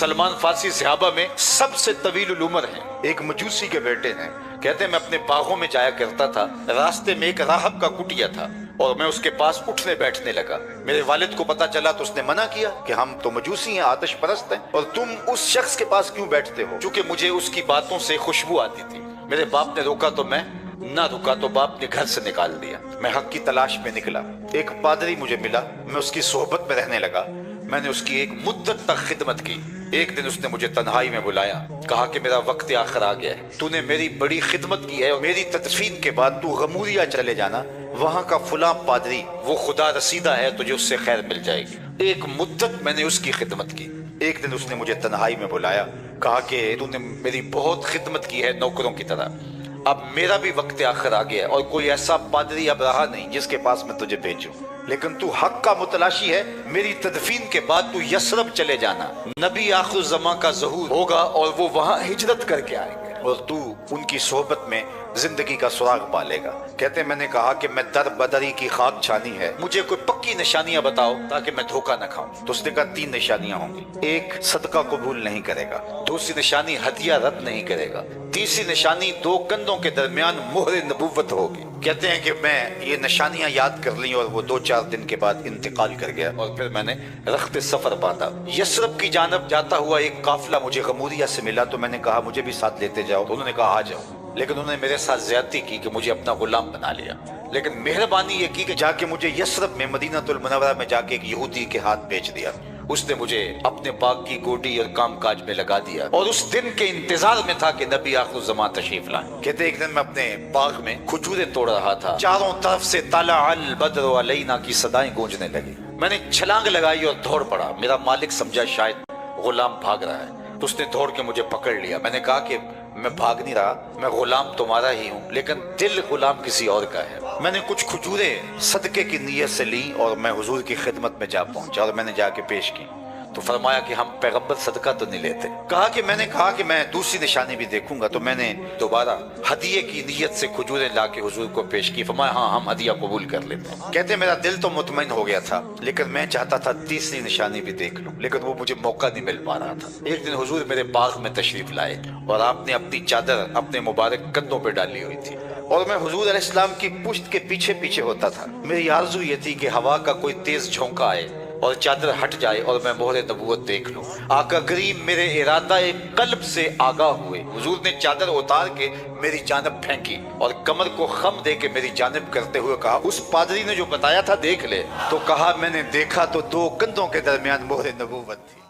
سلمان فارسی صحابہ میں سب سے طویل العمر ہیں، ایک مجوسی کے بیٹے ہیں۔ کہتے ہیں میں اپنے باغوں میں جایا کرتا تھا، راستے میں ایک راہب کا کٹیا تھا اور میں اس کے پاس اٹھنے بیٹھنے لگا۔ میرے والد کو پتا چلا تو اس نے منع کیا کہ ہم تو مجوسی ہیں، آتش پرست ہیں، اور تم اس شخص کے پاس کیوں بیٹھتے ہو؟ چونکہ مجھے اس کی باتوں سے خوشبو آتی تھی۔ میرے باپ نے روکا تو میں نہ رکا تو باپ نے گھر سے نکال دیا۔ میں حق کی تلاش میں نکلا، ایک پادری مجھے ملا، میں اس کی صحبت میں رہنے لگا۔ میں نے اس کی ایک مدت تک خدمت کی۔ ایک دن اس نے مجھے تنہائی میں بلایا، کہا کہ میرا وقت آخر آ گیا ہے، تو نے میری بڑی خدمت کی ہے اور میری تدفین کے بعد تو غموریہ چلے جانا، وہاں کا فلاں پادری وہ خدا رسیدہ ہے، تجھے اس سے خیر مل جائے گی۔ ایک مدت میں نے اس کی خدمت کی۔ ایک دن اس نے مجھے تنہائی میں بلایا، کہا کہ تو نے میری بہت خدمت کی ہے نوکروں کی طرح، اب میرا بھی وقت آخر آ گیا ہے اور کوئی ایسا پادری اب رہا نہیں جس کے پاس میں تجھے بھیجوں، لیکن تو حق کا متلاشی ہے، میری تدفین کے بعد تو یثرب چلے جانا، نبی آخر الزمان کا ظہور ہوگا اور وہ وہاں ہجرت کر کے آئیں گے اور تو ان کی صحبت میں زندگی کا سراغ پالے گا۔ کہتے ہیں میں نے کہا کہ میں در بدری کی خاک چھانی ہے، مجھے کوئی پکی نشانیاں بتاؤ تاکہ میں دھوکہ نہ کھاؤں۔ تو اس نے کہا 3 نشانیاں ہوں گی، ایک صدقہ قبول نہیں کرے گا، دوسری نشانی ہدیہ رد نہیں کرے گا، تیسری نشانی 2 کندھوں کے درمیان مہر نبوت ہوگی۔ کہتے ہیں کہ میں یہ نشانیاں یاد کر لیں اور وہ 2-4 دن کے بعد انتقال کر گیا، اور پھر میں نے رخت سفر باندھا۔ یثرب کی جانب جاتا ہوا ایک قافلہ مجھے غموریہ سے ملا، تو میں نے کہا مجھے بھی ساتھ لیتے جاؤ، تو انہوں نے کہا آ جاؤ، لیکن انہوں نے میرے ساتھ زیادتی کی کہ مجھے اپنا غلام بنا لیا، لیکن مہربانی یہ کی کہ جا کے مجھے یثرب میں مدینہ المنورہ میں جا کے ایک یہودی کے ہاتھ بیچ دیا۔ اس نے مجھے اپنے باغ کی گوڈی اور کام کاج میں لگا دیا اور اس دن کے انتظار میں تھا کہ نبی آخر الزمان تشریف لائیں۔ کہتے ایک دن میں اپنے باغ میں کھجوریں توڑ رہا تھا، چاروں طرف سے طلع البدر علینا کی صدائیں گونجنے لگی۔ میں نے چھلانگ لگائی اور دوڑ پڑا۔ میرا مالک سمجھا شاید غلام بھاگ رہا ہے تو اس نے دوڑ کے مجھے پکڑ لیا۔ میں نے کہا کہ میں بھاگ نہیں رہا، میں غلام تمہارا ہی ہوں، لیکن دل غلام کسی اور کا ہے۔ میں نے کچھ کھجوریں صدقے کی نیت سے لی اور میں حضور کی خدمت میں جا پہنچا اور میں نے جا کے پیش کی، تو فرمایا کہ ہم پیغمبر صدقہ تو نہیں لیتے۔ میں نے کہا کہ میں دوسری نشانی بھی دیکھوں گا، تو میں نے دوبارہ ہدیے کی نیت سے کھجوریں لا کے حضور کو پیش کی۔ فرمایا ہاں ہم ہدیہ قبول کر لیتے ہیں۔ کہتے میرا دل تو مطمئن ہو گیا تھا، لیکن میں چاہتا تھا تیسری نشانی بھی دیکھ لوں، لیکن وہ مجھے موقع نہیں مل پا رہا تھا۔ ایک دن حضور میرے باغ میں تشریف لائے اور آپ نے اپنی چادر اپنے مبارک کندھوں پہ ڈالی ہوئی تھی اور میں حضور علیہ السلام کی پشت کے پیچھے پیچھے ہوتا تھا۔ میری آرزو یہ تھی کہ ہوا کا کوئی تیز جھونکا آئے اور چادر ہٹ جائے اور میں مہر نبوت دیکھ لوں۔ آقا کریم میرے ارادہ قلب سے آگاہ ہوئے، حضور نے چادر اتار کے میری جانب پھینکی اور کمر کو خم دے کے میری جانب کرتے ہوئے کہا اس پادری نے جو بتایا تھا دیکھ لے، تو کہا میں نے دیکھا تو 2 کندھوں کے درمیان مہر نبوت تھی۔